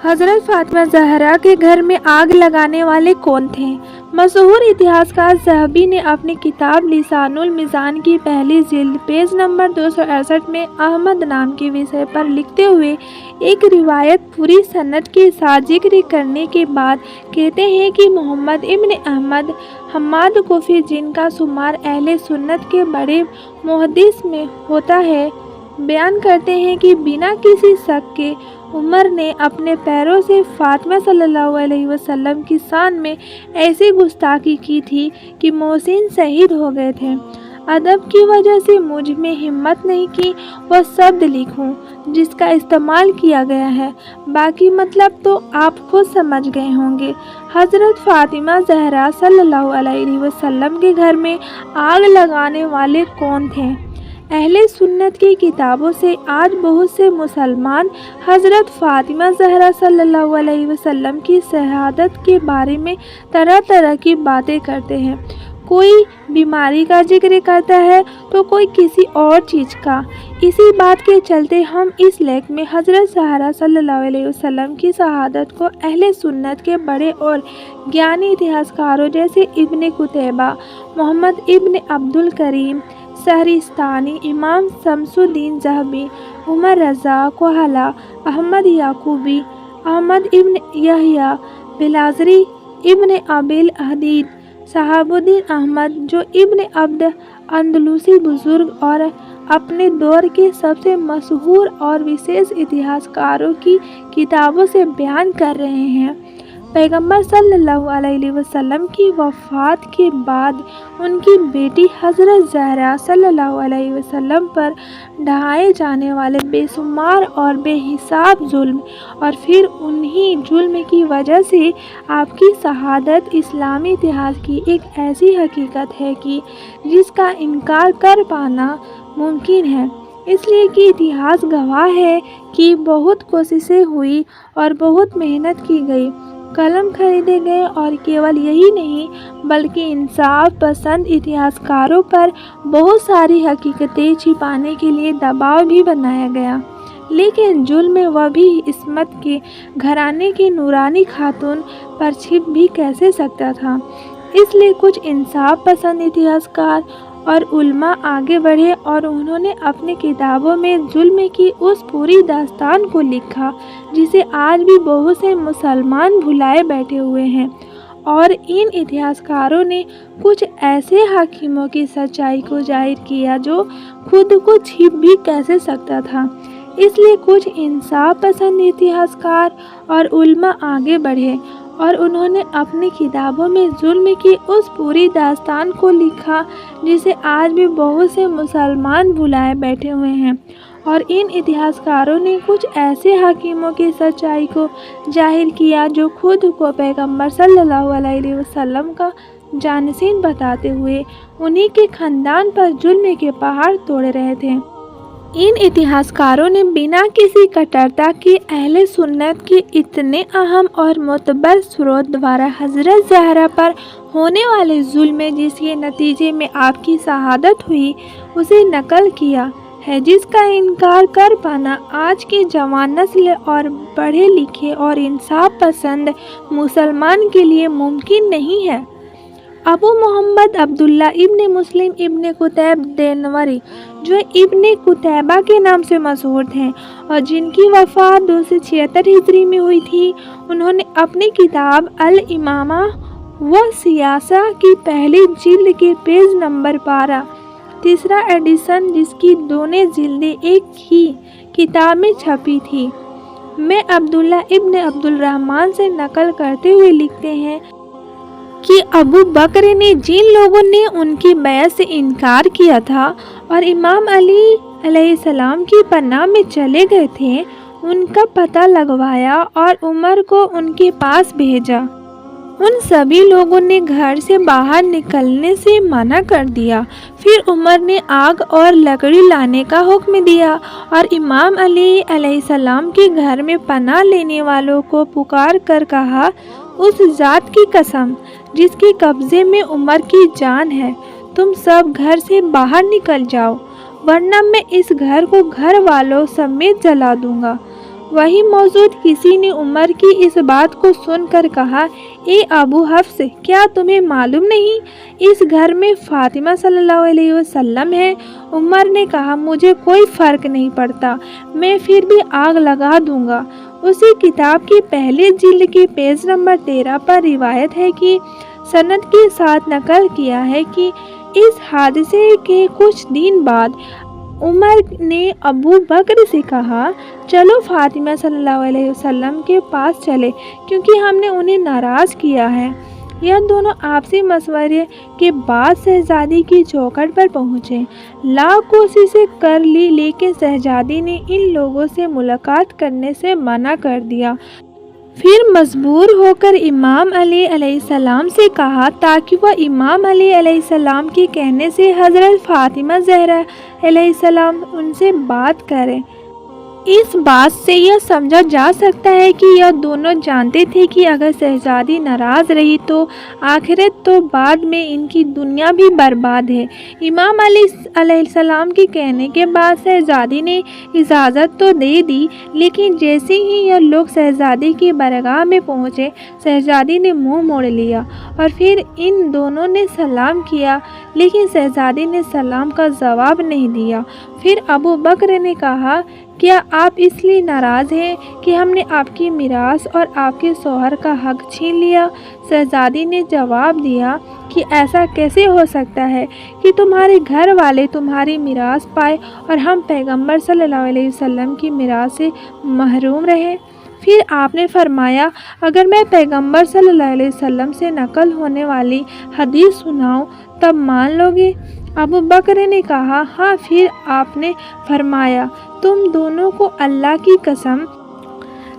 हज़रत फातिमा ज़हरा के घर में आग लगाने वाले कौन थे? मशहूर इतिहासकार ज़हबी ने अपनी किताब लिसानुल मीज़ान की पहली जिल्द पेज नंबर 268 में अहमद नाम के विषय पर लिखते हुए एक रिवायत पूरी सनद के साथ जिक्र करने के बाद कहते हैं कि मोहम्मद इब्न अहमद हम्माद कोफ़ी, जिनका शुमार अहले सुन्नत के बड़े मुहद्दिस में होता है, बयान करते हैं कि बिना किसी शक के उमर ने अपने पैरों से फातिमा सल्लल्लाहु अलैहि वसल्लम की शान में ऐसी गुस्ताखी की थी कि मोहसिन शहीद हो गए थे। अदब की वजह से मुझ में हिम्मत नहीं कि वह शब्द लिखूं जिसका इस्तेमाल किया गया है, बाकी मतलब तो आप खुद समझ गए होंगे। हज़रत फातिमा ज़हरा सल्लल्लाहु अलैहि वसल्लम के घर में आग लगाने वाले कौन थे? अहले सुन्नत की किताबों से आज बहुत से मुसलमान हज़रत फातिमा ज़हरा सल्लल्लाहु अलैहि वसल्लम की शहादत के बारे में तरह तरह की बातें करते हैं। कोई बीमारी का जिक्र करता है तो कोई किसी और चीज़ का। इसी बात के चलते हम इस लेख में हज़रत ज़हरा सल्लल्लाहु अलैहि वसल्लम की शहादत को अहले सुन्नत के बड़े और ज्ञानी इतिहासकारों जैसे इब्न कुतैबा, मोहम्मद इब्न अब्दुल करीम शहरिस्तानी, इमाम शम्सुद्दीन ज़हबी, उमर रज़ा कोहला, अहमद याकूबी, अहमद इब्न यहया बिलाज़री, इब्न अबिल हदीद, शहाबुद्दीन अहमद जो इब्न अब्द अंदलुसी बुज़ुर्ग और अपने दौर के सबसे मशहूर और विशेष इतिहासकारों की किताबों से बयान कर रहे हैं। पैगंबर सल्लल्लाहु अलैहि वसल्लम की वफ़ात के बाद उनकी बेटी हज़रत ज़हरा सल्लल्लाहु अलैहि वसल्लम पर ढाए जाने वाले बेशुमार और बेहिसाब जुल्म और फिर उन्हीं जुल्म की वजह से आपकी शहादत इस्लामी इतिहास की एक ऐसी हकीकत है कि जिसका इनकार कर पाना मुमकिन है, इसलिए कि इतिहास गवाह है कि बहुत कोशिशें हुई और बहुत मेहनत की गई, कलम खरीदे गए और केवल यही नहीं बल्कि इंसाफ पसंद इतिहासकारों पर बहुत सारी हकीकतें छिपाने के लिए दबाव भी बनाया गया। लेकिन जुल्म वह भी इस्मत के घराने की नूरानी खातून पर छिप भी कैसे सकता था। इसलिए कुछ इंसाफ पसंद इतिहासकार और उल्मा आगे बढ़े और उन्होंने अपनी किताबों में जुल्म की उस पूरी दास्तान को लिखा जिसे आज भी बहुत से मुसलमान भुलाए बैठे हुए हैं। और इन इतिहासकारों ने कुछ ऐसे हाकिमों की सच्चाई को जाहिर किया जो खुद को छिप भी कैसे सकता था। इसलिए कुछ इंसाफ पसंद इतिहासकार और उल्मा आगे बढ़े और उन्होंने अपनी किताबों में जुल्म की उस पूरी दास्तान को लिखा जिसे आज भी बहुत से मुसलमान भुलाए बैठे हुए हैं। और इन इतिहासकारों ने कुछ ऐसे हाकिमों की सच्चाई को जाहिर किया जो खुद को पैगंबर सल्लल्लाहु अलैहि वसल्लम का जानशीन बताते हुए उन्हीं के खानदान पर जुल्म के पहाड़ तोड़ रहे थे। इन इतिहासकारों ने बिना किसी कट्टरता के अहले सुन्नत के इतने अहम और मोतबर स्रोत द्वारा हज़रत ज़हरा पर होने वाले जुल्म जिसके नतीजे में आपकी शहादत हुई उसे नकल किया है, जिसका इनकार कर पाना आज की जवान नस्ल और पढ़े लिखे और इंसाफ पसंद मुसलमान के लिए मुमकिन नहीं है। अबू मोहम्मद अब्दुल्ला इब्न मुस्लिम इब्न कुतैब देनवरी, जो इब्न कुतैबा के नाम से मशहूर थे और जिनकी वफ़ात 276 हिजरी में हुई थी, उन्होंने अपनी किताब अल इमामा व सियासा की पहली जिल्द के पेज नंबर 12 तीसरा एडिशन, जिसकी दोनों जिल्दें एक ही किताब में छपी थी, में अब्दुल्ला इब्न अब्दुल रहमान से नकल करते हुए लिखते हैं कि अबू बकर ने जिन लोगों ने उनकी बैत से इनकार किया था और इमाम अली अलैहिस्सलाम की पनाह में चले गए थे, उनका पता लगवाया और उमर को उनके पास भेजा। उन सभी लोगों ने घर से बाहर निकलने से मना कर दिया। फिर उमर ने आग और लकड़ी लाने का हुक्म दिया और इमाम अली अलैहिस्सलाम के घर में पनाह लेने वालों को पुकार कर कहा, उस ज़ात की कसम जिसके कब्ज़े में उमर की जान है, तुम सब घर से बाहर निकल जाओ, वरना मैं इस घर को घर वालों समेत जला दूंगा। वहीं मौजूद किसी ने उमर की इस बात को सुनकर कहा, ए अबू हफ्स, क्या तुम्हें मालूम नहीं इस घर में फातिमा सल्लल्लाहु अलैहि वसल्लम है? उमर ने कहा, मुझे कोई फ़र्क नहीं पड़ता, मैं फिर भी आग लगा दूंगा। उसी किताब की पहले जिल्द के पेज नंबर 13 पर रिवायत है कि सनद के साथ नकल किया है कि इस हादसे के कुछ दिन बाद उमर ने अबू बकर से कहा, चलो फातिमा सल्लल्लाहु अलैहि वसल्लम के पास चले, क्योंकि हमने उन्हें नाराज़ किया है। यह दोनों आपसी मशवरे के बाद शहजादी की चौखट पर पहुँचे। लाख कोशिशें कर ली, लेकिन शहजादी ने इन लोगों से मुलाकात करने से मना कर दिया। फिर मजबूर होकर इमाम अली अलैहिस्सलाम से कहा ताकि वह इमाम अली अलैहिस्सलाम के कहने से हज़रत फ़ातिमा ज़हरा अलैहिस्सलाम उनसे बात करें। इस बात से यह समझा जा सकता है कि यह दोनों जानते थे कि अगर शहजादी नाराज़ रही तो आखिरत तो बाद में इनकी दुनिया भी बर्बाद है। इमाम अली अलैहिस्सलाम के कहने के बाद शहजादी ने इजाज़त तो दे दी, लेकिन जैसे ही यह लोग शहजादी की बारगाह में पहुँचे, शहजादी ने मुँह मोड़ लिया और फिर इन दोनों ने सलाम किया, लेकिन शहजादी ने सलाम का जवाब नहीं दिया। फिर अबू बकर ने कहा, क्या आप इसलिए नाराज़ हैं कि हमने आपकी मीरास और आपके शौहर का हक छीन लिया? शहजादी ने जवाब दिया कि ऐसा कैसे हो सकता है कि तुम्हारे घर वाले तुम्हारी मीरास पाए और हम पैगंबर सल्लल्लाहु अलैहि वसल्लम की मीरास से महरूम रहे। फिर आपने फरमाया, अगर मैं पैगंबर सल्लल्लाहु अलैहि वसल्लम से नकल होने वाली हदीस सुनाऊं तब मान लोगे? अबू बकर ने कहा, हाँ। फिर आपने फरमाया, तुम दोनों को अल्लाह की कसम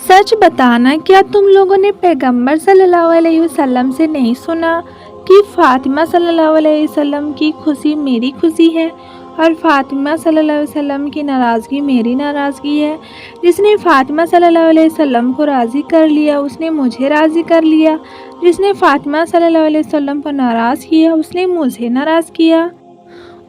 सच बताना, क्या तुम लोगों ने पैगंबर सल्लल्लाहु अलैहि वसल्लम से नहीं सुना कि फ़ातिमा सल्लल्लाहु अलैहि वसल्लम की खुशी मेरी खुशी है और फ़ातिमा सल्लल्लाहु अलैहि वसल्लम की नाराज़गी मेरी नाराज़गी है? जिसने फ़ातिमा सल्लल्लाहु अलैहि वसल्लम को राज़ी कर लिया उसने मुझे राज़ी कर लिया, जिसने फ़ातिमा सल्लल्लाहु अलैहि वसल्लम को नाराज़ किया उसने मुझे नाराज़ किया।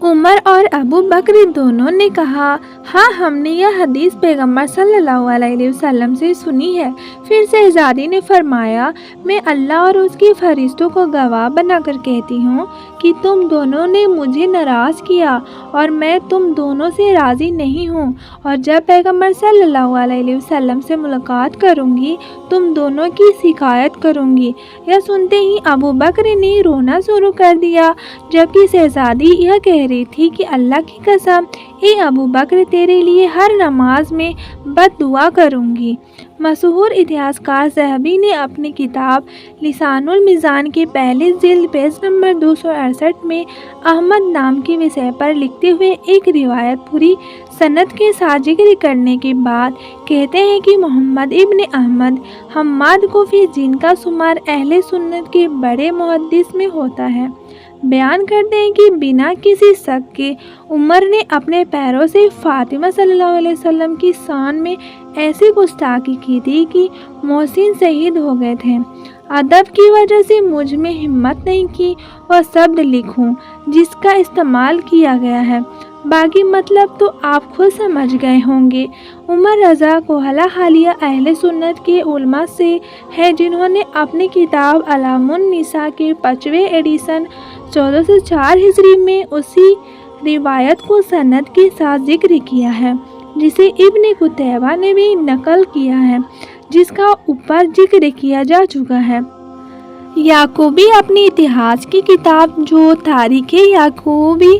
उमर और अबू बकर दोनों ने कहा, हाँ, हमने यह हदीस पैगंबर सल्लल्लाहु अलैहि वसल्लम से सुनी है। फिर शहजादी ने फरमाया, मैं अल्लाह और उसके फरिश्तों को गवाह बनाकर कहती हूँ कि तुम दोनों ने मुझे नाराज़ किया और मैं तुम दोनों से राज़ी नहीं हूँ, और जब पैगंबर सल्लल्लाहु अलैहि वसल्लम से मुलाकात करूँगी तुम दोनों की शिकायत करूँगी। यह सुनते ही अबू बकर ने रोना शुरू कर दिया, जबकि शहजादी यह कह रही थी कि अल्लाह की कसम, ए अबू बकर, तेरे लिए हर नमाज में बद्दुआ करूँगी। मशहूर इतिहासकार ज़हबी ने अपनी किताब लिसानुल मीज़ान के पहले जिल्द पेज नंबर 268 में अहमद नाम के विषय पर लिखते हुए एक रिवायत पूरी सनद के साथ जिक्र करने के बाद कहते हैं कि मोहम्मद इब्न अहमद हम्माद कोफ़ी, जिनका शुमार अहले सुन्नत के बड़े मुहद्दिस में होता है, बयान करते हैं कि बिना किसी शक के उमर ने अपने पैरों से फ़ातिमा सल्लल्लाहु अलैहि वसल्लम की शान में ऐसी गुस्ताखी की थी कि मोहसिन शहीद हो गए थे। अदब की वजह से मुझ में हिम्मत नहीं की वह शब्द लिखूं जिसका इस्तेमाल किया गया है, बाकी मतलब तो आप खुद समझ गए होंगे। उमर रज़ा कोहला हालिया अहले सुन्नत के उलमा से है, जिन्होंने अपनी किताब अलामुन निसा के 5वें एडिशन 1404 हिजरी में उसी रिवायत को सनद के साथ जिक्र किया है, जिसे इब्न कुतैबा ने भी नकल किया है, जिसका ऊपर जिक्र किया जा चुका है। याकूबी अपनी इतिहास की किताब जो तारीख़ याकूबी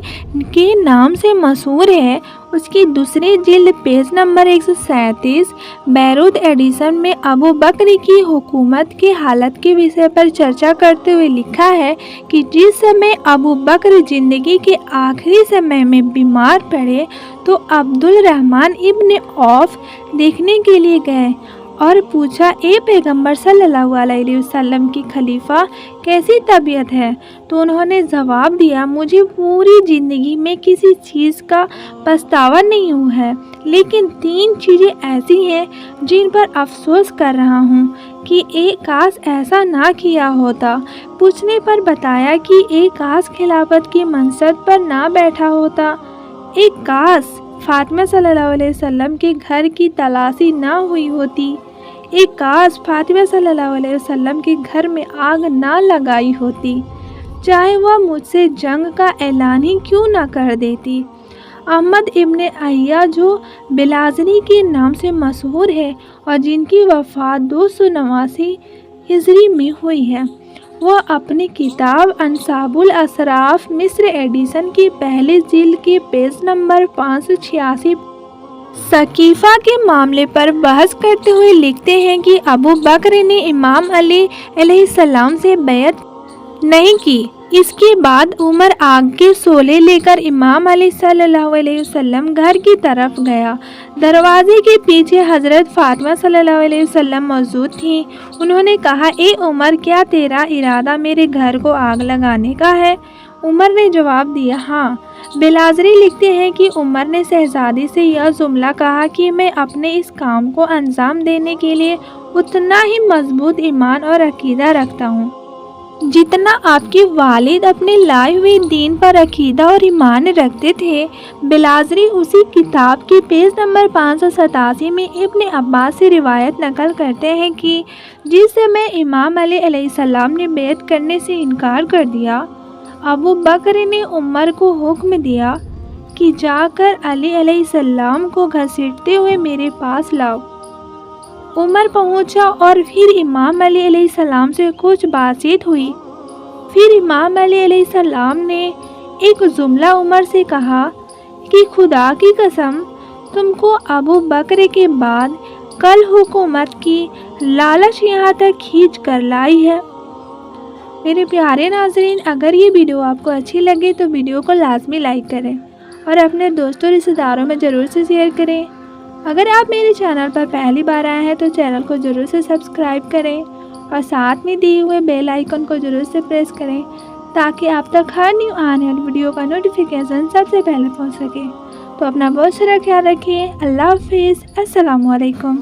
के नाम से मशहूर है, उसकी दूसरी जिल्द पेज नंबर 137 बैरूत एडिशन में अबू बकर की हुकूमत की हालत के विषय पर चर्चा करते हुए लिखा है कि जिस समय अबू बकर ज़िंदगी के आखिरी समय में बीमार पड़े तो अब्दुल रहमान इब्न औफ देखने के लिए गए और पूछा, ए पैगंबर सल्लल्लाहु अलैहि वसल्लम की खलीफा, कैसी तबीयत है? तो उन्होंने जवाब दिया, मुझे पूरी ज़िंदगी में किसी चीज़ का पछतावा नहीं हुआ है, लेकिन 3 चीज़ें ऐसी हैं जिन पर अफसोस कर रहा हूँ कि एक काश ऐसा ना किया होता। पूछने पर बताया कि एक काश खिलाफत की मनसब पर ना बैठा होता। एक काश فاطمہ صلی اللہ علیہ وسلم کے گھر کی تلاشی نہ ہوئی ہوتی، ایک کاش فاطمہ صلی اللہ علیہ وسلم کے گھر میں آگ نہ لگائی ہوتی، چاہے وہ مجھ سے جنگ کا اعلان ہی کیوں نہ کر دیتی۔ احمد ابن عیہ جو بلازری کے نام سے مشہور ہے اور جن کی وفات 289 ہجری میں ہوئی ہے، وہ اپنی کتاب انساب الاشراف مصر ایڈیشن کی پہلی جلد کے پیج نمبر 586 ثقیفہ کے معاملے پر بحث کرتے ہوئے لکھتے ہیں کہ ابو بکر نے امام علی علیہ السلام سے بیعت نہیں کی۔ اس کے بعد عمر آگ کے شعلے لے کر امام علی صلی اللہ علیہ وسلم گھر کی طرف گیا۔ دروازے کے پیچھے حضرت فاطمہ صلی اللہ علیہ وسلم موجود تھیں۔ انہوں نے کہا، اے عمر، کیا تیرا ارادہ میرے گھر کو آگ لگانے کا ہے؟ عمر نے جواب دیا، ہاں۔ بلازری لکھتے ہیں کہ عمر نے شہزادی سے یہ جملہ کہا کہ میں اپنے اس کام کو انجام دینے کے لیے اتنا ہی مضبوط ایمان اور عقیدہ رکھتا ہوں جتنا آپ کے والد اپنے لائے ہوئے دین پر عقیدہ اور ایمان رکھتے تھے۔ بلازری اسی کتاب کے پیج نمبر 587 میں ابن عباس سے روایت نقل کرتے ہیں کہ جس سمے امام علی علیہ السلام نے بیعت کرنے سے انکار کر دیا، ابو بکر نے عمر کو حکم دیا کہ جا کر علی علیہ السلام کو گھسیٹتے ہوئے میرے پاس لاؤ۔ عمر پہنچا اور پھر امام علی علیہ السلام سے کچھ بات چیت ہوئی۔ پھر امام علی علیہ السلام نے ایک جملہ عمر سے کہا کہ خدا کی قسم، تم کو ابو بکر کے بعد کل حکومت کی لالچ یہاں تک کھینچ کر لائی ہے۔ میرے پیارے ناظرین، اگر یہ ویڈیو آپ کو اچھی لگے تو ویڈیو کو لازمی لائک کریں اور اپنے دوستوں رشتہ داروں میں ضرور سے شیئر کریں۔ اگر آپ میرے چینل پر پہلی بار آئے ہیں تو چینل کو ضرور سے سبسکرائب کریں اور ساتھ میں دیے ہوئے بیل آئیکن کو ضرور سے پریس کریں تاکہ آپ تک ہر نیو آنے والی ویڈیو کا نوٹیفیکیشن سب سے پہلے پہنچ سکے۔ تو اپنا بہت سارا خیال رکھیے۔ اللہ حافظ۔ السلام علیکم۔